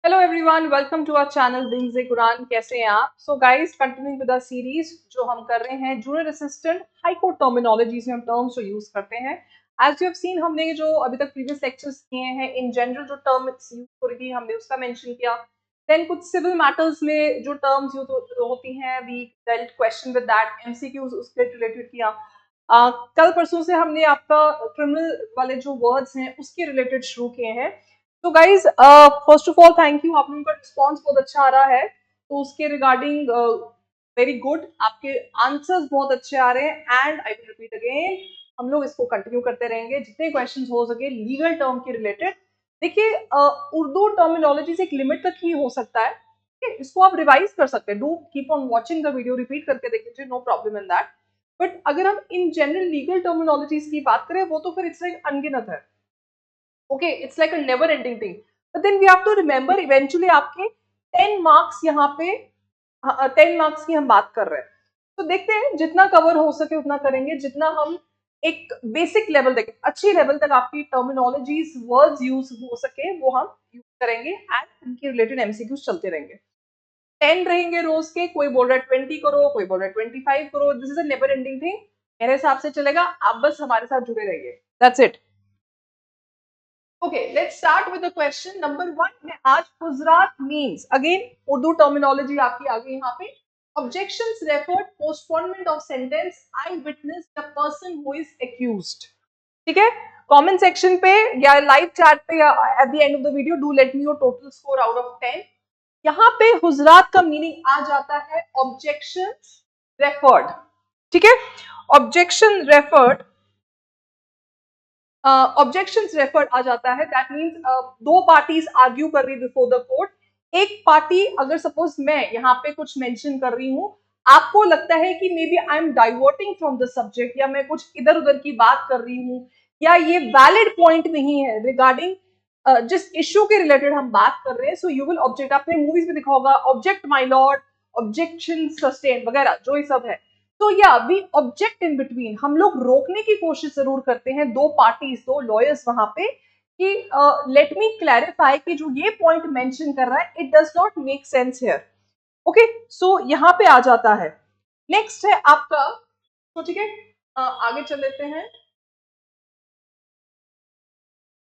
Hello everyone, welcome to our channel Wings a Quran. कैसे हैं आप? So guys, continuing with the series जो हम कर रहे हैं junior assistant high court terminologies में हम टर्म्स जो यूज करते हैं। एज यू हैव सीन, हमने जो अभी तक प्रीवियस लेक्चर्स किए हैं, इन जनरल जो टर्म यूज हो रही थी हमने उसका मेंशन किया। देन कुछ सिविल मैटर्स में जो टर्म्स यूज होती हैं, we dealt question with that, MCQs उसके रिलेटेड किया। कल परसों से हमने आपका क्रिमिनल वाले जो वर्ड्स हैं उसके रिलेटेड शुरू किए हैं। तो guys, first of all thank you, आप लोगों का रिस्पॉन्स बहुत अच्छा आ रहा है, तो उसके रिगार्डिंग वेरी गुड। आपके आंसर्स बहुत अच्छे आ रहे हैं and I will repeat again, हम लोग इसको कंटिन्यू करते रहेंगे जितने क्वेश्चंस हो सके लीगल टर्म के रिलेटेड। देखिए, उर्दू टर्मिनोलॉजी से एक लिमिट तक ही हो सकता है, ठीक है? इसको आप रिवाइज कर सकते हैं, do keep on watching the video, repeat करके देख लीजिए, no problem in that. But अगर हम इन जनरल लीगल टर्मिनोलॉजीज की बात करें, वो तो फिर इट्स लाइक अनगिनत है। Okay, it's like a never ending thing. But then we have to remember, eventually आपके 10 मार्क्स यहाँ पे, 10 मार्क्स की हम बात कर रहे हैं। तो देखते हैं जितना कवर हो सके उतना करेंगे, जितना हम एक बेसिक लेवल तक, अच्छी लेवल तक आपकी टर्मिनोलॉजीज वर्ड्स यूज हो सके वो हम यूज करेंगे एंड उनके रिलेटेड एमसीक्यूज चलते रहेंगे। 10 रहेंगे रोज के, कोई बोल रहा है 20 करो, कोई बोल रहा है 25 करो, this is a never ending thing. मेरे हिसाब से चलेगा, आप बस हमारे साथ जुड़े रहिए, that's it. Okay, let's start with the question number one. में आज Gujarat means, again Urdu terminology आपकी आ गई यहाँ पे। Objections referred postponement of sentence, I witness the person who is accused. ठीक है? कमेंट सेक्शन पे या लाइव चैट पे या at the end of the video do let me your total score out of 10। यहाँ पे हुजरात का मीनिंग आ जाता है ऑब्जेक्शंस रेफर्ड, ठीक है? ऑब्जेक्शन रेफर्ड, ऑब्जेक्शंस रेफर्ड आ जाता है, दैट मींस दो पार्टीज आर्ग्यू कर रही बिफोर द कोर्ट। एक पार्टी, अगर सपोज मैं यहाँ पे कुछ मेंशन कर रही हूँ, आपको लगता है कि maybe I am diverting from the subject, या मैं कुछ इधर उधर की बात कर रही हूँ, या ये वैलिड पॉइंट नहीं है रिगार्डिंग जिस इश्यू के रिलेटेड हम बात कर रहे हैं, सो यू विल ऑब्जेक्ट। आपने मूवीज में देखा होगा, object my Lord, objection sustain वगैरह जो ये सब है। तो या वी ऑब्जेक्ट इन बिटवीन, हम लोग रोकने की कोशिश जरूर करते हैं, दो पार्टीज, दो लॉयर्स वहां पे, कि लेट मी क्लैरिफाई कि जो ये पॉइंट मेंशन कर रहा है it does not make sense here. Okay, so यहाँ पे आ जाता है। नेक्स्ट है आपका, तो ठीक है, आगे चल लेते हैं।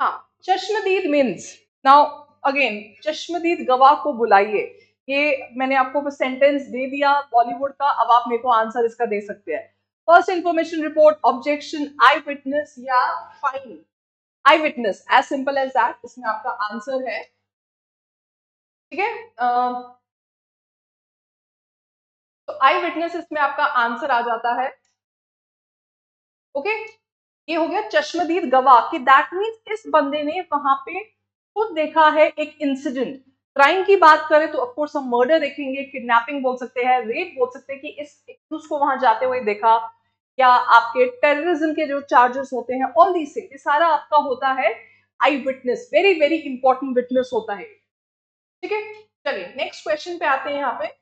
हाँ, चश्मदीद मीन्स, नाउ अगेन, चश्मदीद गवाह को बुलाइए, ये मैंने आपको सेंटेंस दे दिया बॉलीवुड का, अब आप मेरे को आंसर इसका दे सकते हैं। First information report, objection, eye witness या fine. Eye witness, as simple as that, इसमें आपका आंसर है, ठीक है? तो आई विटनेस इसमें आपका आंसर आ जाता है। ओके, ये हो गया चश्मदीद गवाह, कि दैट मींस इस बंदे ने वहां पे खुद देखा है एक इंसिडेंट। क्राइम की बात करें तो ऑफकोर्स हम मर्डर देखेंगे, किडनैपिंग बोल सकते हैं, रेप बोल सकते हैं, कि इस एक्यूज को वहां जाते हुए देखा, या आपके टेररिज्म के जो चार्जेस होते हैं, ऑल दीस थिंग्स, ये सारा आपका होता है eye witness, very very important witness होता है, ठीक है? चलिए नेक्स्ट क्वेश्चन पे आते हैं। यहाँ पे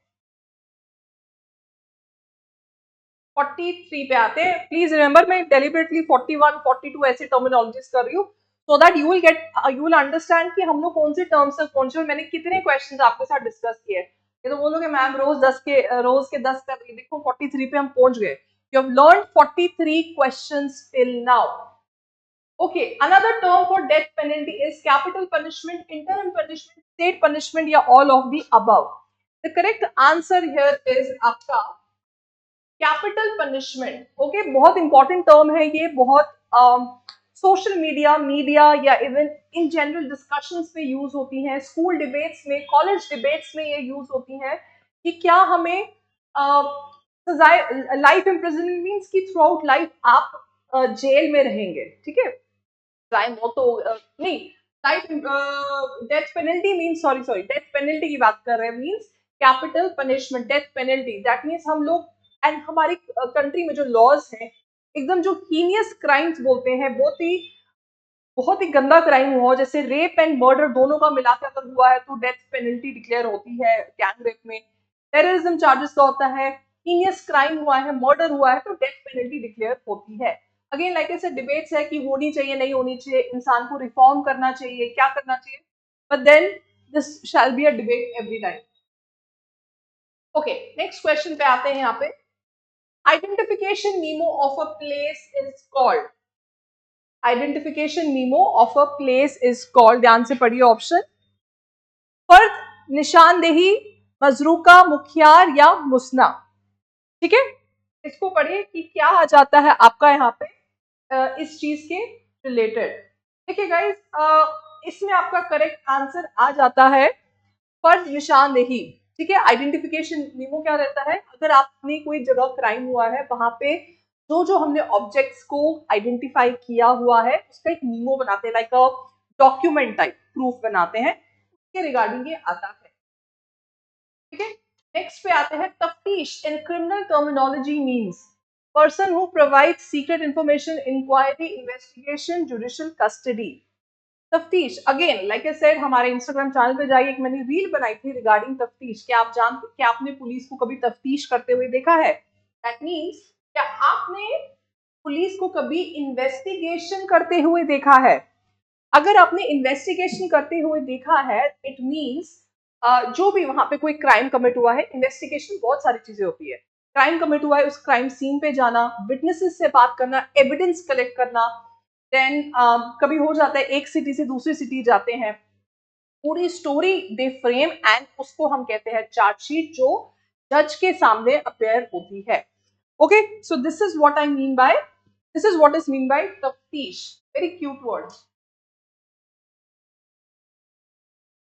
43 पे आते हैं। प्लीज रिमेंबर, मैं डेलिबरेटली 41 42 ऐसे टर्मिनोलॉजीज कर रही हूँ, so that you will get, you will understand कि हम लोग कौन से टर्म्स तक पहुंचे और मैंने कितने क्वेश्चंस आपके साथ डिस्कस किए। ये तो बोलोगे मैम रोज के 10 कर रही है, देखो 43 पे हम पहुंच गए। You have learned 43 questions till now. Okay, another term for death penalty is capital punishment, internal punishment, state punishment, या all of the above. The correct answer here is आपका कैपिटल पनिशमेंट। ओके, बहुत important term है ये, बहुत social media या even in general discussions पे use होती हैं, स्कूल डिबेट्स में, कॉलेज डिबेट्स में ये यूज होती हैं, कि क्या हमें सजाए, लाइफ इम्प्रिजनमेंट मींस कि थ्रू आउट लाइफ आप जेल में रहेंगे, ठीक है? क्राइम वो तो नहीं, life, death penalty means, sorry death penalty की बात कर रहे हैं, means capital punishment, death penalty, that means हम लोग, एंड हमारी कंट्री में जो लॉज हैं, एकदम जो हीनियस क्राइम्स बोलते हैं, बहुत ही गंदा क्राइम हुआ, जैसे रेप एंड मर्डर दोनों का मिलाकर अगर हुआ है तो डेथ पेनल्टी डिक्लेयर होती है गैंग रेप में। टेररिज्म चार्जेस का होता है, हीनियस क्राइम हुआ है, मर्डर हुआ है, तो डेथ पेनल्टी डिक्लेयर होती है। अगेन लाइक ऐसे डिबेट्स है कि होनी चाहिए नहीं होनी चाहिए, इंसान को रिफॉर्म करना चाहिए, क्या करना चाहिए, but then this shall be a debate every time. Okay, next question पे आते हैं यहाँ पे। Identification memo of a place is called. Identification memo of a place is called, ध्यान से पढ़िए ऑप्शन। फर्द, निशानदेही, मजरूका, मुखियार या मुसना। ठीक है, इसको पढ़िए कि क्या आ जाता है आपका यहाँ पे इस चीज के रिलेटेड। देखिए गाइस, इसमें आपका करेक्ट आंसर आ जाता है फर्ज निशानदेही। ठीक है, आइडेंटिफिकेशन मीमो क्या रहता है, अगर आपने कोई जगह क्राइम हुआ है वहां पे जो जो हमने ऑब्जेक्ट्स को आइडेंटिफाई किया हुआ है उसका एक मीमो बनाते हैं, like a document type proof बनाते हैं, उसके रिगार्डिंग ये आता है। ठीक है, नेक्स्ट पे आते हैं। तफ्तीश in criminal terminology means person who provide secret information, inquiry, investigation, judicial custody. तफ्तीश, अगेन लाइक आई सेड, हमारे इंस्टाग्राम चैनल पे जाइए, एक मैंने रील बनाई थी रिगार्डिंग तफ्तीश। क्या आप जानते, क्या आपने पुलिस को कभी तफ्तीश करते हुए देखा है? दैट मीन्स, क्या आपने पुलिस को कभी इन्वेस्टिगेशन करते हुए देखा है? अगर आपने इन्वेस्टिगेशन करते हुए देखा है, इट मीन्स जो भी वहां पे कोई क्राइम कमिट हुआ है, इन्वेस्टिगेशन बहुत सारी चीजें होती है। क्राइम कमिट हुआ है, उस क्राइम सीन पे जाना, विटनेसेस से बात करना, एविडेंस कलेक्ट करना, देन कभी हो जाता है एक सिटी से दूसरी सिटी जाते हैं, पूरी स्टोरी दे फ्रेम एंड उसको हम कहते हैं चार्जशीट, जो जज के सामने अपेयर होती है। Okay, so this is what I mean by, this is what is mean by तफ्तीश। Very cute word.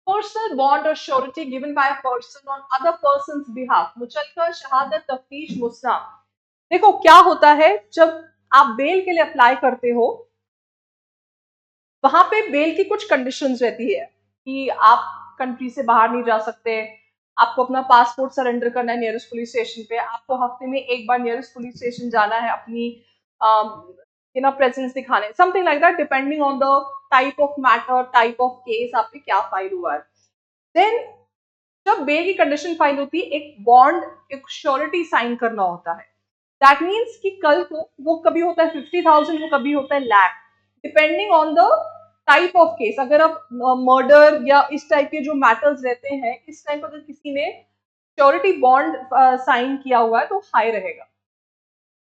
Personal bond और surety given by a person on other persons behalf. मुचलका, शहादत, तफ्तीश, मुस्ना। देखो क्या होता है, जब आप बेल के लिए अप्लाई करते हो, वहां पे बेल की कुछ कंडीशंस रहती है कि आप कंट्री से बाहर नहीं जा सकते, आपको अपना पासपोर्ट सरेंडर करना है नियरेस्ट पुलिस स्टेशन पे, आपको हफ्ते में एक बार नियरेस्ट पुलिस स्टेशन जाना है अपनी प्रेजेंस दिखाने, something like that, depending on the type of matter, type of case, आपके क्या फाइल हुआ है। देन जब बेल की कंडीशन फाइल होती है, एक बॉन्ड, एक श्योरिटी साइन करना होता है। दैट मीन्स कि कल को वो कभी होता है 50,000, वो कभी होता है lakh, depending on the type of case. अगर आप मर्डर या इस टाइप के जो मैटर्स रहते हैं, इस टाइप अगर किसी ने श्योरिटी बॉन्ड साइन किया हुआ है तो हाई रहेगा।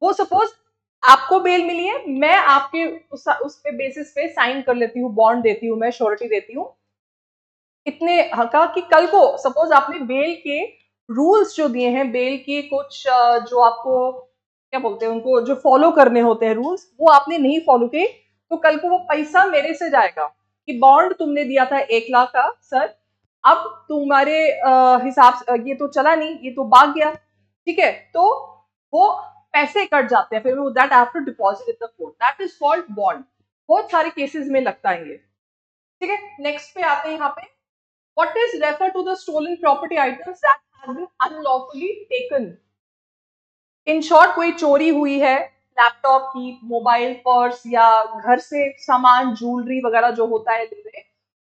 वो सपोज आपको बेल मिली है, मैं आपके उस पे बेसिस पे साइन कर लेती हूँ, बॉन्ड देती हूँ, मैं श्योरिटी देती हूँ इतने का, कि कल को सपोज आपने बेल के रूल्स जो दिए हैं, बेल के कुछ जो आपको क्या बोलते हैं उनको, जो फॉलो करने होते हैं रूल्स, वो आपने नहीं फॉलो किए, तो कल को वो पैसा मेरे से जाएगा कि बॉन्ड तुमने दिया था 1 लाख का सर, अब तुम्हारे हिसाब से ये तो चला नहीं, ये तो भाग गया। ठीक है, तो वो पैसे कट जाते हैं, फिर that have to deposit in the court, that is called bond. बहुत सारे केसेस में लगता है ये। ठीक है, नेक्स्ट पे आते हैं यहाँ पे। What is referred to the stolen property items that have been unlawfully taken? In short, कोई चोरी हुई है, लैपटॉप की, मोबाइल, पर्स या घर से सामान, ज्वेलरी वगैरह जो होता है ले,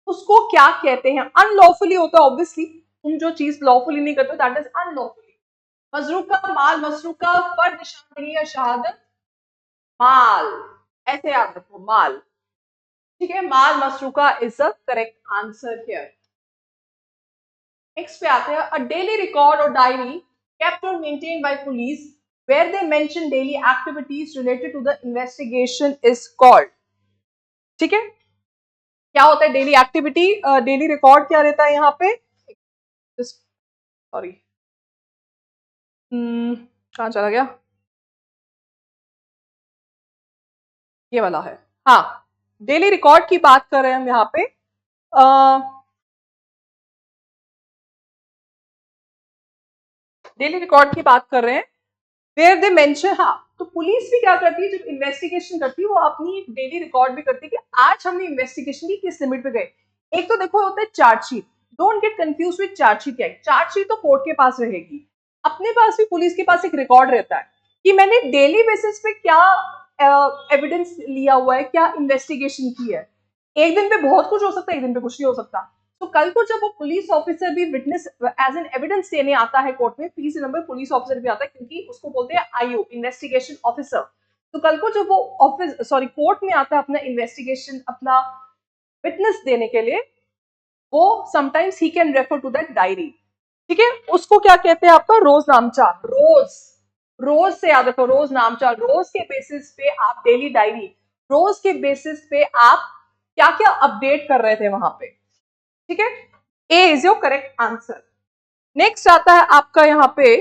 उसको क्या कहते हैं? अनलॉफुली होता है ऑब्वियसली, तुम जो चीज लॉफुली नहीं करते दैट इज अनलॉफुली। मजरूका, माल मसरूका, फर्द, निशानदेही या शहादत। माल, ऐसे याद रखो, माल। ठीक है, माल मसरूका is the correct answer here. Next पे आते हैं। अ डेली रिकॉर्ड और diary kept or maintained by police where they mention daily activities related to the investigation is called। ठीक है, क्या होता है डेली एक्टिविटी, डेली रिकॉर्ड क्या रहता है यहाँ पे, सॉरी कहाँ चला गया, ये वाला है। हाँ, डेली रिकॉर्ड की बात कर रहे हैं हम यहाँ पे। डेली रिकॉर्ड की बात कर रहे हैं, वेयर दे मेंशन। हाँ, तो पुलिस भी क्या करती है जब इन्वेस्टिगेशन करती है, वो अपनी डेली रिकॉर्ड भी करती है कि आज हमने इन्वेस्टिगेशन की, किस लिमिट पे गए। एक तो देखो होता है chargesheet, don't get confuse with chargesheet. क्या है चार्जशीट, तो कोर्ट के पास रहेगी, अपने पास भी पुलिस के पास एक रिकॉर्ड रहता है कि मैंने डेली बेसिस पे क्या एविडेंस लिया हुआ है, क्या इन्वेस्टिगेशन की है। एक दिन पे बहुत कुछ हो सकता है, एक दिन पे कुछ नहीं हो सकता। तो कल को जब वो पुलिस ऑफिसर भी विटनेस एज एन एविडेंस देने आता है कोर्ट में, प्लीज रिमेंबर पुलिस ऑफिसर भी आता है क्योंकि उसको बोलते हैं आईयू, इन्वेस्टिगेशन ऑफिसर। तो कल को जब वो ऑफिस सॉरी कोर्ट में आता है अपना इन्वेस्टिगेशन, अपना विटनेस देने के लिए, वो sometimes he can refer to that diary, ठीक है। उसको क्या कहते हैं आपका रोजनामचा, रोज, रोज से याद रखो, रोजनामचा, रोज के बेसिस पे आप डेली डायरी, रोज के बेसिस पे आप क्या क्या अपडेट कर रहे थे वहां पे, ठीक है। A is your correct answer. Next आता है आपका यहाँ पे,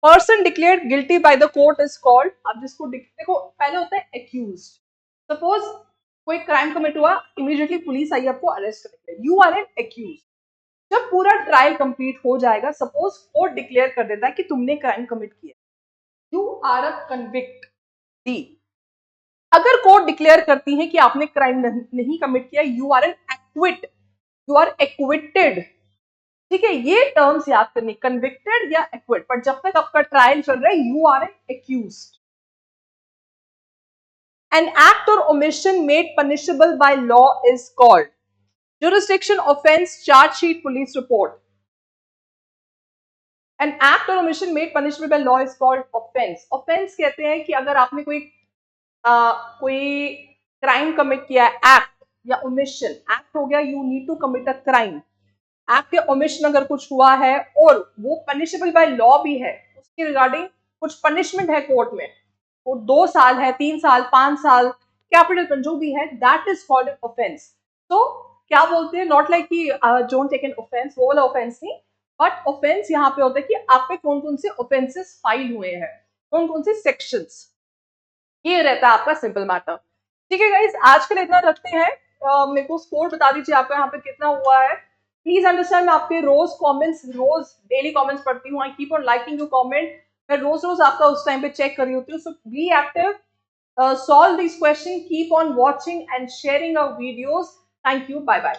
person declared guilty by the court is called, अब जिसको देखो पहले होता है एक्यूज। सपोज कोई क्राइम कमिट हुआ, इमीडिएटली पुलिस आई आपको अरेस्ट करने के लिए, यू आर एन एक्यूज। जब पूरा ट्रायल कंप्लीट हो जाएगा, सपोज कोर्ट डिक्लेयर कर देता है कि तुमने क्राइम कमिट किया, you are a convict. D, अगर कोर्ट डिक्लेयर करती है कि आपने क्राइम नहीं कमिट किया, you are an acquit, you are acquitted, ठीक है। ये टर्म्स याद करनी, कन्विक्टेड या एक्विट, पर जब तक आपका ट्रायल चल रहा है you are an accused. An act or omission made punishable by law is called jurisdiction, offense, charge sheet, police report. An act or omission made punishable by law is called offense. Offense कहते हैं कि अगर आपने कोई crime commit किया है, act या omission, act हो गया you need to commit a crime, act या ओमिशन अगर कुछ हुआ है और वो पनिशेबल बाय लॉ भी है, उसके रिगार्डिंग कुछ पनिशमेंट है कोर्ट में, वो 2 साल है, 3 साल, 5 साल, कैपिटल जो भी है, that is called an offence. तो क्या बोलते हैं, नॉट लाइक कि डोंट टेक एन ऑफेंस, वो वाला ऑफेंस नहीं, बट ऑफेंस यहाँ पे होता है कि आप पे कौन कौन से ऑफेंसेस फाइल हुए हैं, कौन कौन से सेक्शंस, ये रहता है आपका सिंपल मैटर। ठीक है गाइस, आज के लिए इतना रखते हैं। मेरे को स्कोर बता दीजिए आपका यहाँ पे कितना हुआ है। प्लीज अंडरस्टैंड, मैं आपके रोज कमेंट्स, रोज डेली कमेंट्स पढ़ती हूँ, I keep on liking your comment, मैं रोज रोज आपका उस टाइम पे चेक कर रही होती हूँ। So be active, solve these questions, keep on watching and sharing our videos. Thank you, bye bye.